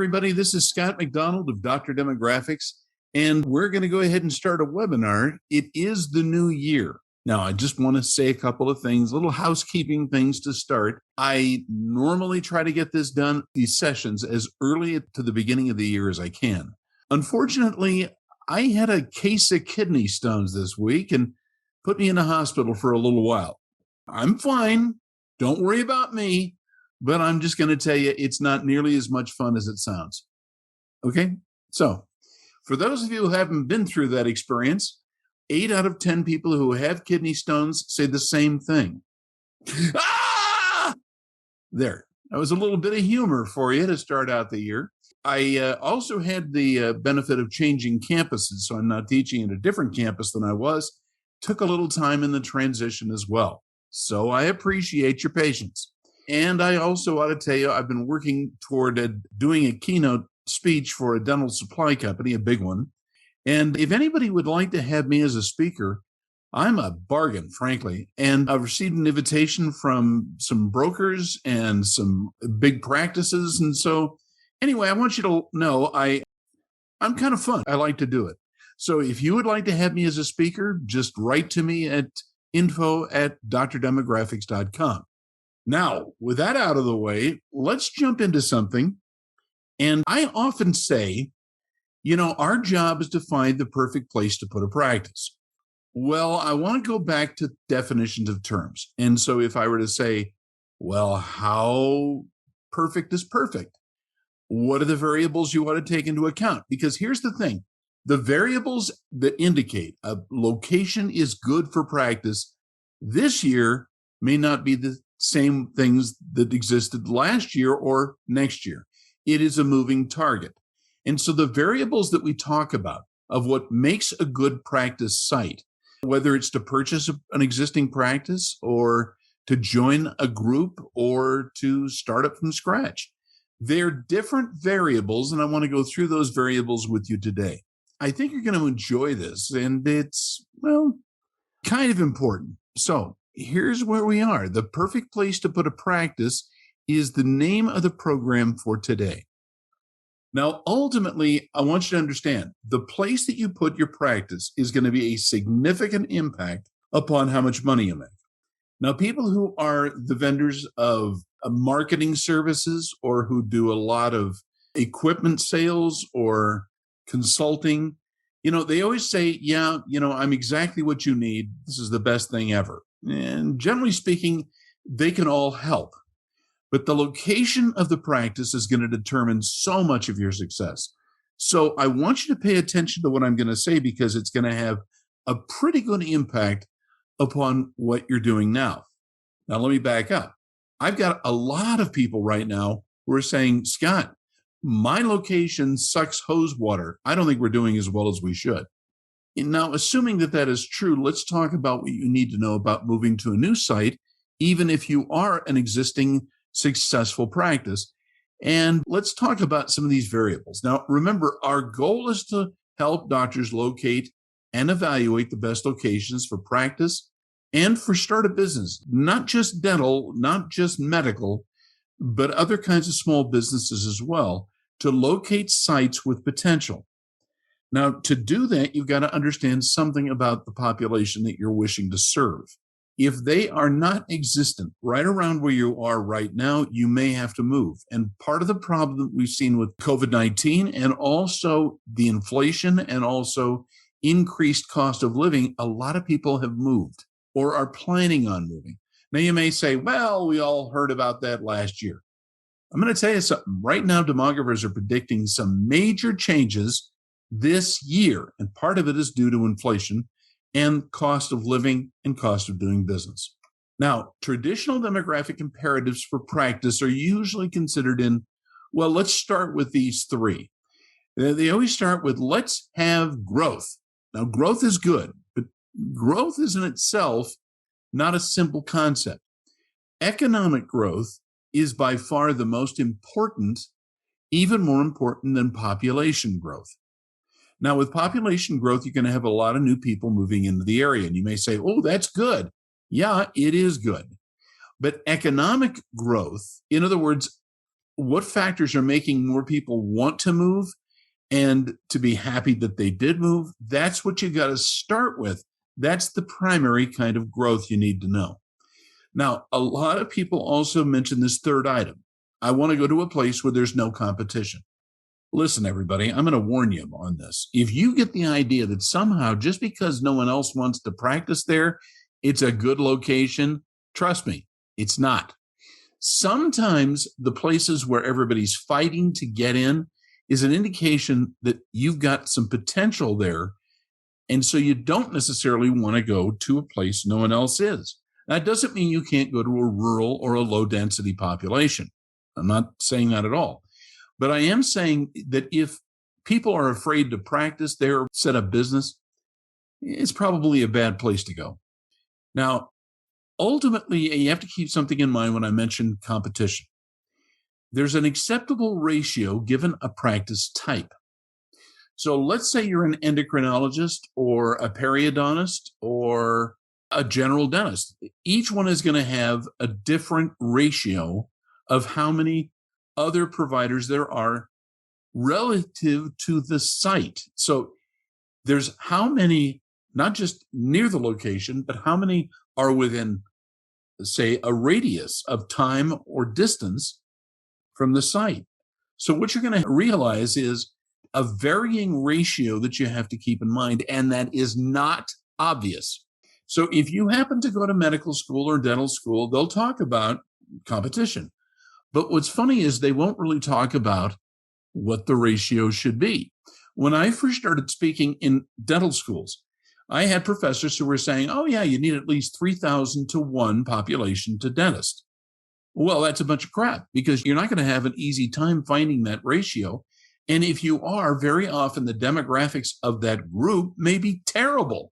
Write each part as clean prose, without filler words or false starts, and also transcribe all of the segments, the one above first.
everybody. This is Scott Mcdonald of Dr. Demographics, and we're going to go ahead and start a webinar. It is the new year. Now, I just want to say a couple of things, little housekeeping things to start. I normally try to get this done, these sessions, as early to the beginning of the year as I can. Unfortunately, I had a case of kidney stones this week and put me in the hospital for a little while. I'm fine. Don't worry about me. But I'm just going to tell you, it's not nearly as much fun as it sounds. Okay? So, for those of you who haven't been through that experience, 8 out of 10 people who have kidney stones say the same thing. Ah! There. That was a little bit of humor for you to start out the year. I also had the benefit of changing campuses, so I'm now teaching at a different campus than I was. Took a little time in the transition as well. So I appreciate your patience. And I also ought to tell you, I've been working toward doing a keynote speech for a dental supply company, a big one. And if anybody would like to have me as a speaker, I'm a bargain, frankly. And I've received an invitation from some brokers and some big practices. And so anyway, I want you to know I'm kind of fun. I like to do it. So if you would like to have me as a speaker, just write to me at info@drdemographics.com. Now, with that out of the way, let's jump into something. And I often say, our job is to find the perfect place to put a practice. Well, I want to go back to definitions of terms. And so if I were to say, well, how perfect is perfect? What are the variables you want to take into account? Because here's the thing. The variables that indicate a location is good for practice this year may not be the same things that existed last year or next year. It is a moving target. And so the variables that we talk about of what makes a good practice site, whether it's to purchase an existing practice or to join a group or to start up from scratch, they're different variables. And I want to go through those variables with you today. I think you're going to enjoy this, and it's, kind of important. So here's where we are. The perfect place to put a practice is the name of the program for today. Now, ultimately, I want you to understand the place that you put your practice is going to be a significant impact upon how much money you make. Now, people who are the vendors of marketing services or who do a lot of equipment sales or consulting, they always say, I'm exactly what you need. This is the best thing ever. And generally speaking, they can all help. But the location of the practice is going to determine so much of your success. So I want you to pay attention to what I'm going to say because it's going to have a pretty good impact upon what you're doing now. Now, let me back up. I've got a lot of people right now who are saying, Scott, my location sucks hose water. I don't think we're doing as well as we should. And now, assuming that that is true, let's talk about what you need to know about moving to a new site, even if you are an existing successful practice. And let's talk about some of these variables. Now, remember, our goal is to help doctors locate and evaluate the best locations for practice and for start a business, not just dental, not just medical, but other kinds of small businesses as well, to locate sites with potential. Now, to do that, you've got to understand something about the population that you're wishing to serve. If they are not existent right around where you are right now, you may have to move. And part of the problem that we've seen with COVID-19 and also the inflation and also increased cost of living, a lot of people have moved or are planning on moving. Now, you may say, well, we all heard about that last year. I'm going to tell you something. Right now, demographers are predicting some major changes this year, and part of it is due to inflation and cost of living and cost of doing business. Now, traditional demographic imperatives for practice are usually considered let's start with these three. They always start with, let's have growth. Now, growth is good, but growth is in itself not a simple concept. Economic growth is by far the most important, even more important than population growth. Now, with population growth, you're going to have a lot of new people moving into the area. And you may say, oh, that's good. Yeah, it is good. But economic growth, in other words, what factors are making more people want to move and to be happy that they did move. That's what you got to start with. That's the primary kind of growth you need to know. Now, a lot of people also mention this third item. I want to go to a place where there's no competition. Listen, everybody, I'm going to warn you on this. If you get the idea that somehow just because no one else wants to practice there, it's a good location, trust me, it's not. Sometimes the places where everybody's fighting to get in is an indication that you've got some potential there. And so you don't necessarily want to go to a place no one else is. That doesn't mean you can't go to a rural or a low density population. I'm not saying that at all. But I am saying that if people are afraid to practice there, set up business, it's probably a bad place to go. Now, ultimately, you have to keep something in mind when I mention competition. There's an acceptable ratio given a practice type. So let's say you're an endocrinologist or a periodontist or a general dentist. Each one is going to have a different ratio of how many other providers there are relative to the site. So there's how many, not just near the location, but how many are within, say, a radius of time or distance from the site. So what you're going to realize is a varying ratio that you have to keep in mind, and that is not obvious. So if you happen to go to medical school or dental school, they'll talk about competition. But what's funny is they won't really talk about what the ratio should be. When I first started speaking in dental schools, I had professors who were saying, oh, yeah, you need at least 3,000 to 1 population to dentist. Well, that's a bunch of crap because you're not going to have an easy time finding that ratio. And if you are, very often the demographics of that group may be terrible.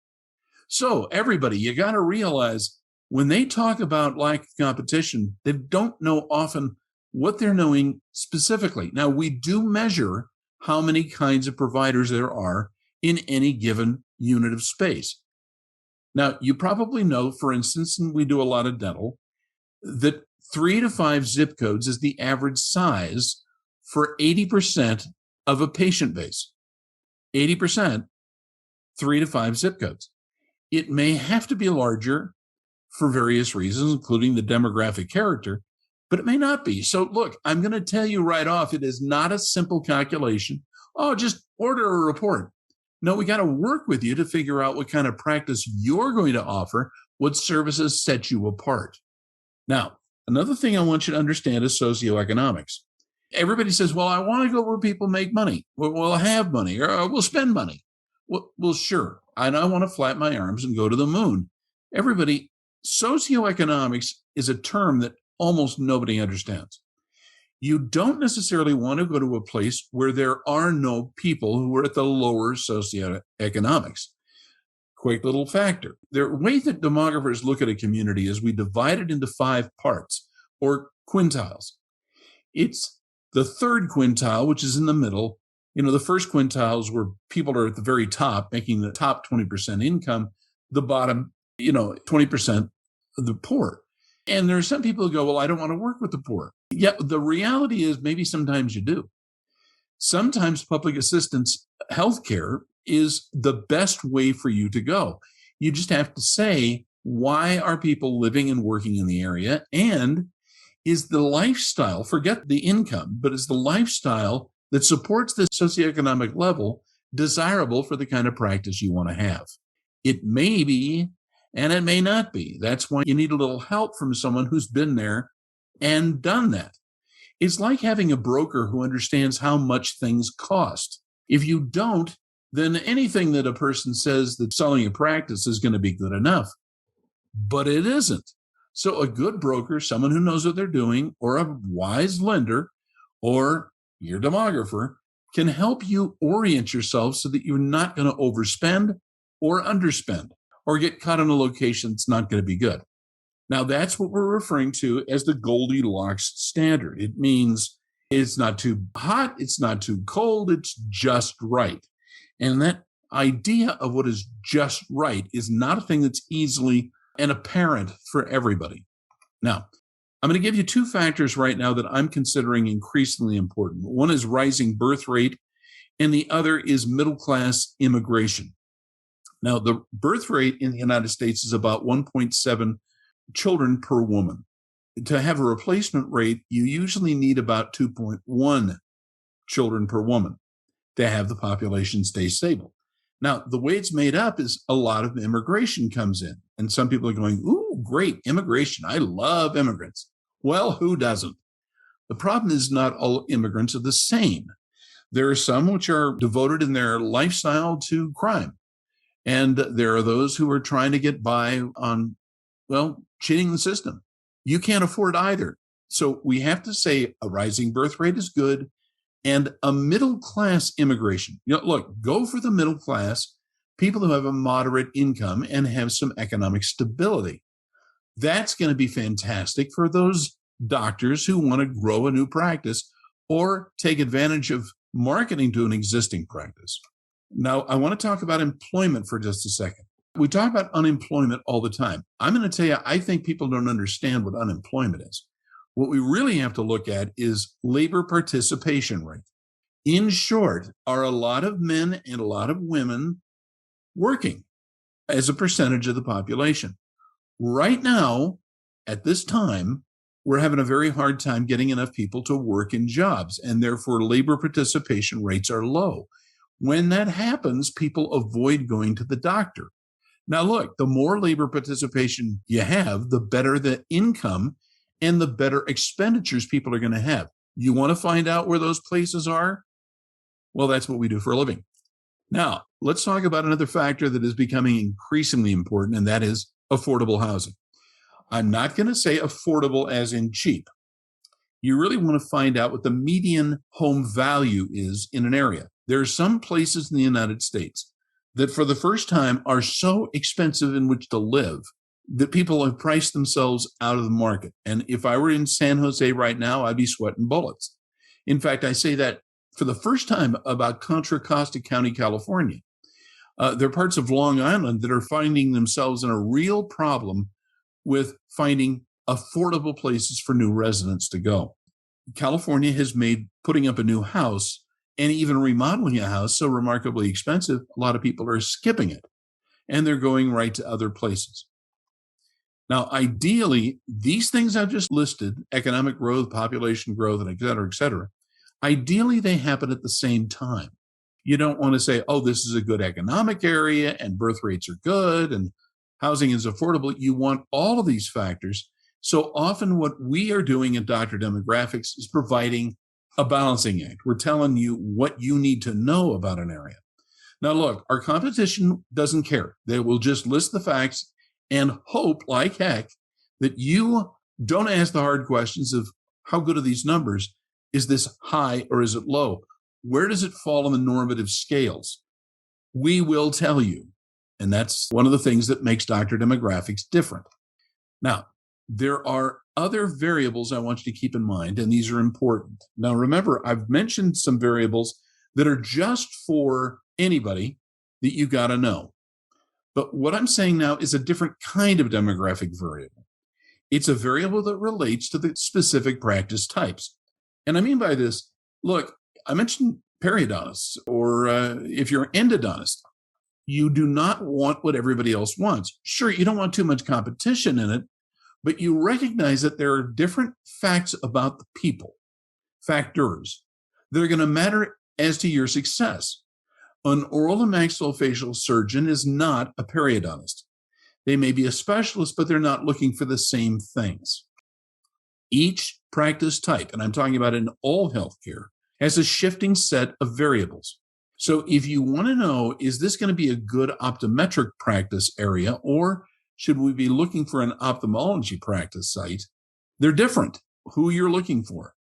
So everybody, you got to realize when they talk about lack of competition, they don't know often what they're knowing specifically. Now, we do measure how many kinds of providers there are in any given unit of space. Now, you probably know, for instance, and we do a lot of dental, that 3 to 5 zip codes is the average size for 80% of a patient base. 80%, 3 to 5 zip codes. It may have to be larger for various reasons, including the demographic character, but it may not be. So look, I'm going to tell you right off, it is not a simple calculation. Oh, just order a report. No, we got to work with you to figure out what kind of practice you're going to offer, what services set you apart. Now, another thing I want you to understand is socioeconomics. Everybody says, well, I want to go where people make money. We'll have money or we'll spend money. Well, sure. And I want to flap my arms and go to the moon. Everybody, socioeconomics is a term that almost nobody understands. You don't necessarily want to go to a place where there are no people who are at the lower socioeconomics. Quick little factor. The way that demographers look at a community is we divide it into 5 parts or quintiles. It's the third quintile, which is in the middle. You know, the first quintile is where people are at the very top, making the top 20% income, the bottom, 20% of the poor. And there are some people who go, well, I don't want to work with the poor. Yet the reality is maybe sometimes you do. Sometimes public assistance healthcare is the best way for you to go. You just have to say, why are people living and working in the area? And is the lifestyle, forget the income, but is the lifestyle that supports the socioeconomic level desirable for the kind of practice you want to have? It may be, and it may not be. That's why you need a little help from someone who's been there and done that. It's like having a broker who understands how much things cost. If you don't, then anything that a person says that selling a practice is going to be good enough, but it isn't. So a good broker, someone who knows what they're doing, or a wise lender, or your demographer, can help you orient yourself so that you're not going to overspend or underspend or get caught in a location that's not going to be good. Now, that's what we're referring to as the Goldilocks standard. It means it's not too hot, it's not too cold, it's just right. And that idea of what is just right is not a thing that's easily and apparent for everybody. Now, I'm going to give you two factors right now that I'm considering increasingly important. One is rising birth rate, and the other is middle class immigration. Now, the birth rate in the United States is about 1.7 children per woman. To have a replacement rate, you usually need about 2.1 children per woman to have the population stay stable. Now, the way it's made up is a lot of immigration comes in, and some people are going, ooh, great, immigration. I love immigrants. Well, who doesn't? The problem is not all immigrants are the same. There are some which are devoted in their lifestyle to crime. And there are those who are trying to get by on, well, cheating the system. You can't afford either. So we have to say a rising birth rate is good and a middle class immigration. Look, go for the middle class, people who have a moderate income and have some economic stability. That's going to be fantastic for those doctors who want to grow a new practice or take advantage of marketing to an existing practice. Now, I want to talk about employment for just a second. We talk about unemployment all the time. I'm going to tell you, I think people don't understand what unemployment is. What we really have to look at is labor participation rate. In short, are a lot of men and a lot of women working as a percentage of the population? Right now, at this time, we're having a very hard time getting enough people to work in jobs, and therefore labor participation rates are low. When that happens, people avoid going to the doctor. Now, look, the more labor participation you have, the better the income and the better expenditures people are going to have. You want to find out where those places are? Well, that's what we do for a living. Now, let's talk about another factor that is becoming increasingly important, and that is affordable housing. I'm not going to say affordable as in cheap. You really want to find out what the median home value is in an area. There are some places in the United States that for the first time are so expensive in which to live that people have priced themselves out of the market. And if I were in San Jose right now, I'd be sweating bullets. In fact, I say that for the first time about Contra Costa County, California. There are parts of Long Island that are finding themselves in a real problem with finding affordable places for new residents to go. California has made putting up a new house and even remodeling a house so remarkably expensive, a lot of people are skipping it, and they're going right to other places. Now, ideally, these things I've just listed, economic growth, population growth, and et cetera, ideally, they happen at the same time. You don't want to say, oh, this is a good economic area and birth rates are good and housing is affordable. You want all of these factors. So often what we are doing at Dr. Demographics is providing a balancing act. We're telling you what you need to know about an area. Now, look, our competition doesn't care. They will just list the facts and hope like heck that you don't ask the hard questions of how good are these numbers? Is this high or is it low? Where does it fall on the normative scales? We will tell you. And that's one of the things that makes Dr. Demographics different. Now, there are other variables I want you to keep in mind, and these are important. Now, remember, I've mentioned some variables that are just for anybody that you got to know. But what I'm saying now is a different kind of demographic variable. It's a variable that relates to the specific practice types. And I mean by this, look, I mentioned periodontists, or if you're an endodontist, you do not want what everybody else wants. Sure, you don't want too much competition in it, but you recognize that there are different facts about the people, factors, that are going to matter as to your success. An oral and maxillofacial surgeon is not a periodontist. They may be a specialist, but they're not looking for the same things. Each practice type, and I'm talking about in all healthcare, has a shifting set of variables. So if you want to know, is this going to be a good optometric practice area, or should we be looking for an ophthalmology practice site? They're different, who you're looking for.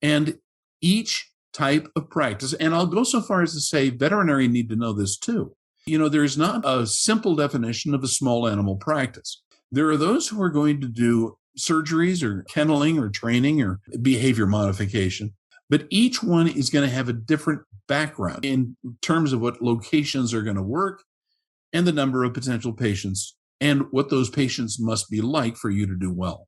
And each type of practice, and I'll go so far as to say veterinary need to know this too. There's not a simple definition of a small animal practice. There are those who are going to do surgeries or kenneling or training or behavior modification, but each one is going to have a different background in terms of what locations are going to work and the number of potential patients and what those patients must be like for you to do well.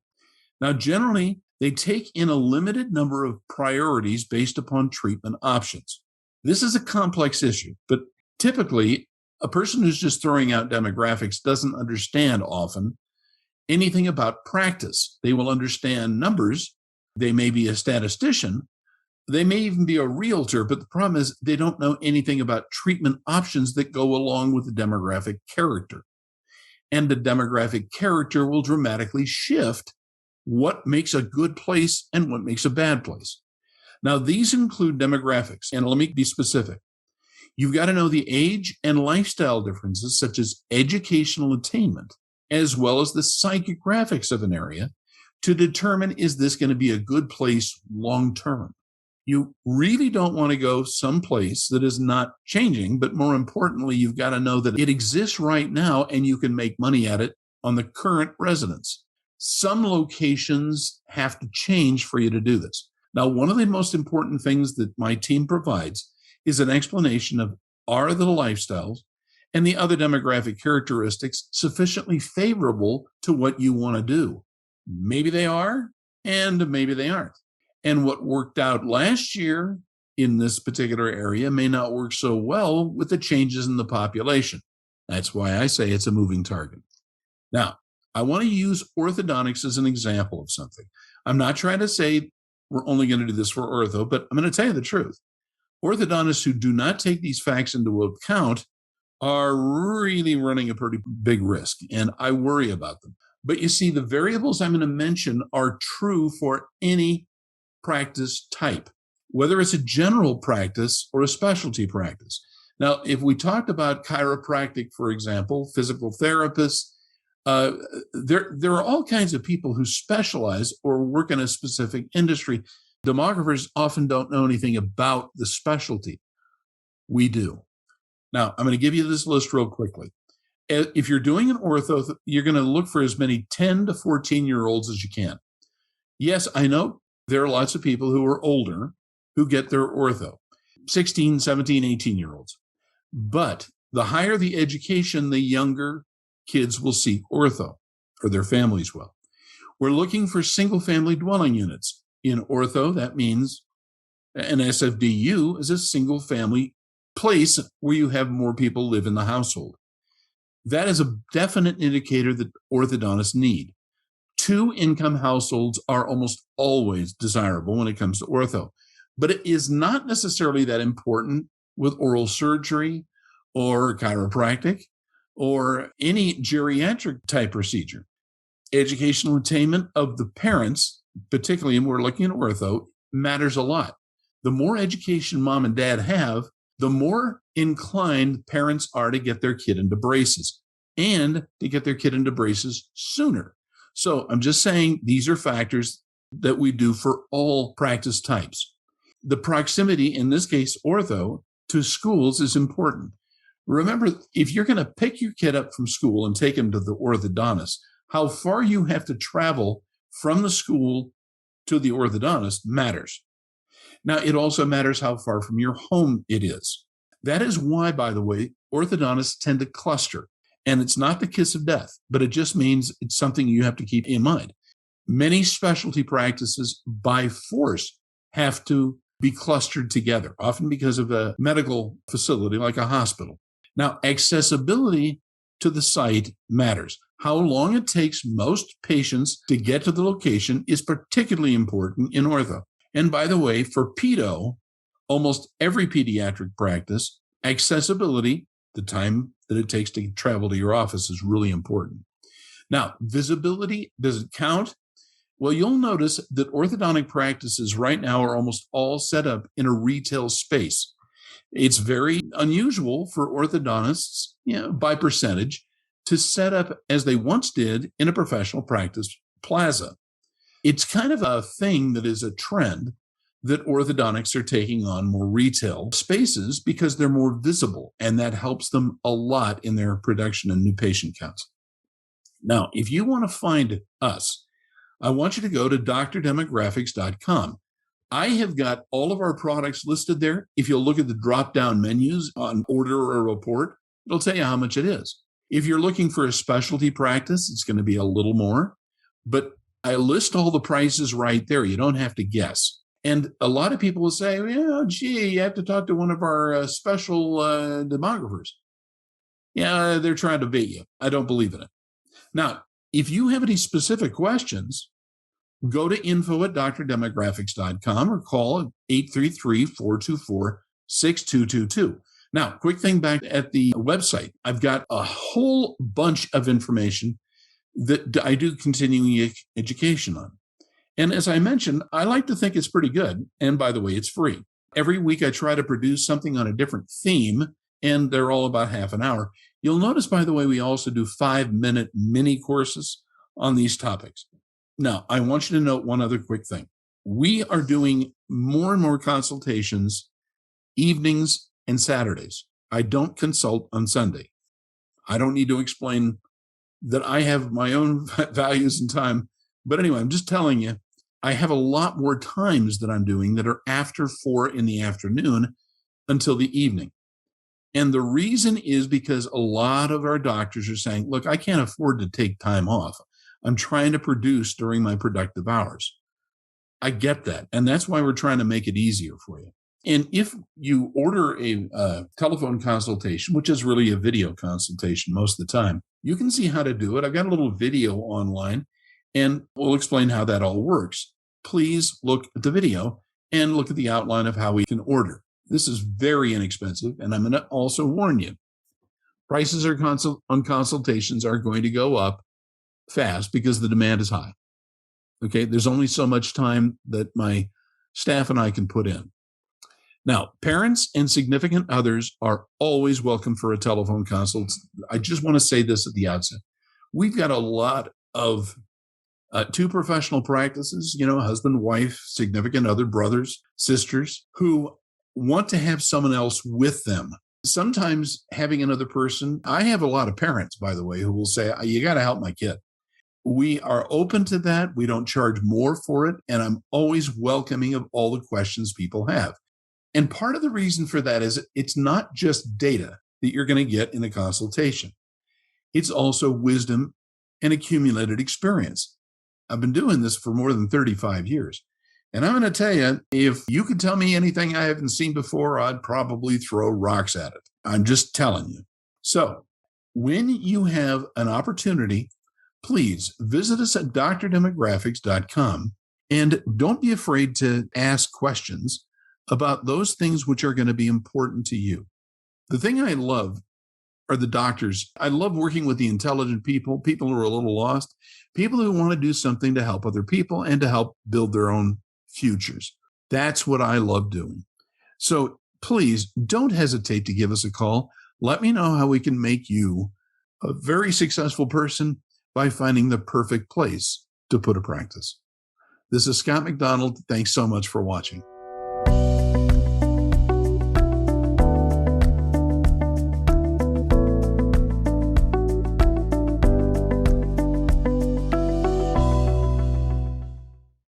Now, generally, they take in a limited number of priorities based upon treatment options. This is a complex issue, but typically, a person who's just throwing out demographics doesn't understand often anything about practice. They will understand numbers. They may be a statistician. They may even be a realtor, but the problem is they don't know anything about treatment options that go along with the demographic character. And the demographic character will dramatically shift what makes a good place and what makes a bad place. Now, these include demographics, and let me be specific. You've got to know the age and lifestyle differences, such as educational attainment, as well as the psychographics of an area, to determine, is this going to be a good place long term? You really don't want to go someplace that is not changing, but more importantly, you've got to know that it exists right now and you can make money at it on the current residents. Some locations have to change for you to do this. Now, one of the most important things that my team provides is an explanation of, are the lifestyles and the other demographic characteristics sufficiently favorable to what you want to do? Maybe they are, and maybe they aren't. And what worked out last year in this particular area may not work so well with the changes in the population. That's why I say it's a moving target. Now, I want to use orthodontics as an example of something. I'm not trying to say we're only going to do this for ortho, but I'm going to tell you the truth. Orthodontists who do not take these facts into account are really running a pretty big risk, and I worry about them. But you see, the variables I'm going to mention are true for any practice type, whether it's a general practice or a specialty practice. Now, if we talked about chiropractic, for example, physical therapists, there are all kinds of people who specialize or work in a specific industry. Demographers often don't know anything about the specialty. We do. Now, I'm going to give you this list real quickly. If you're doing an ortho, you're going to look for as many 10 to 14-year-olds as you can. Yes, I know there are lots of people who are older who get their ortho, 16, 17, 18-year-olds. But the higher the education, the younger kids will seek ortho, or their families will. We're looking for single-family dwelling units. In ortho, that means an SFDU is a single-family place where you have more people live in the household. That is a definite indicator that orthodontists need. 2-income households are almost always desirable when it comes to ortho, but it is not necessarily that important with oral surgery or chiropractic or any geriatric type procedure. Educational attainment of the parents, particularly when we're looking at ortho, matters a lot. The more education mom and dad have, the more inclined parents are to get their kid into braces and to get their kid into braces sooner. So I'm just saying these are factors that we do for all practice types. The proximity, in this case, ortho, to schools is important. Remember, if you're going to pick your kid up from school and take him to the orthodontist, how far you have to travel from the school to the orthodontist matters. Now, it also matters how far from your home it is. That is why, by the way, orthodontists tend to cluster. And it's not the kiss of death, but it just means it's something you have to keep in mind. Many specialty practices, by force, have to be clustered together, often because of a medical facility like a hospital. Now, accessibility to the site matters. How long it takes most patients to get to the location is particularly important in ortho. And by the way, for pedo, almost every pediatric practice, accessibility, the time that it takes to travel to your office, is really important. Now, visibility, does it count? Well, you'll notice that orthodontic practices right now are almost all set up in a retail space. It's very unusual for orthodontists, by percentage, to set up as they once did in a professional practice plaza. It's kind of a thing that is a trend that orthodontics are taking on more retail spaces because they're more visible, and that helps them a lot in their production and new patient counts. Now, if you want to find us, I want you to go to drdemographics.com. I have got all of our products listed there. If you'll look at the drop-down menus on order or report, it'll tell you how much it is. If you're looking for a specialty practice, it's going to be a little more. But I list all the prices right there. You don't have to guess. And a lot of people will say, "Yeah, gee, you have to talk to one of our special demographers." Yeah, they're trying to bait you. I don't believe in it. Now, if you have any specific questions, go to info@drdemographics.com or call 833-424-6222. Now, quick thing back at the website. I've got a whole bunch of information that I do continuing education on. And as I mentioned, I like to think it's pretty good. And by the way, it's free. Every week I try to produce something on a different theme, and they're all about half an hour. You'll notice, by the way, we also do 5-minute mini courses on these topics. Now, I want you to note one other quick thing. We are doing more and more consultations evenings and Saturdays. I don't consult on Sunday. I don't need to explain that I have my own values and time. But anyway, I'm just telling you, I have a lot more times that I'm doing that are after 4 in the afternoon until the evening. And the reason is because a lot of our doctors are saying, look, I can't afford to take time off. I'm trying to produce during my productive hours. I get that. And that's why we're trying to make it easier for you. And if you order a telephone consultation, which is really a video consultation most of the time, you can see how to do it. I've got a little video online, and we'll explain how that all works. Please look at the video and look at the outline of how we can order. This is very inexpensive, and I'm going to also warn you, prices on consultations are going to go up fast because the demand is high. Okay, there's only so much time that my staff and I can put in. Now, parents and significant others are always welcome for a telephone consult. I just want to say this at the outset. We've got a lot of two professional practices, husband, wife, significant other, brothers, sisters, who want to have someone else with them. Sometimes having another person, I have a lot of parents, by the way, who will say, you got to help my kid. We are open to that. We don't charge more for it. And I'm always welcoming of all the questions people have. And part of the reason for that is it's not just data that you're going to get in a consultation. It's also wisdom and accumulated experience. I've been doing this for more than 35 years. And I'm going to tell you, if you could tell me anything I haven't seen before, I'd probably throw rocks at it. I'm just telling you. So when you have an opportunity, please visit us at drdemographics.com and don't be afraid to ask questions about those things which are going to be important to you. The thing I love are the doctors. I love working with the intelligent people who are a little lost, people who want to do something to help other people and to help build their own futures. That's what I love doing. So please don't hesitate to give us a call. Let me know how we can make you a very successful person by finding the perfect place to put a practice. This is Scott Mcdonald. Thanks so much for watching.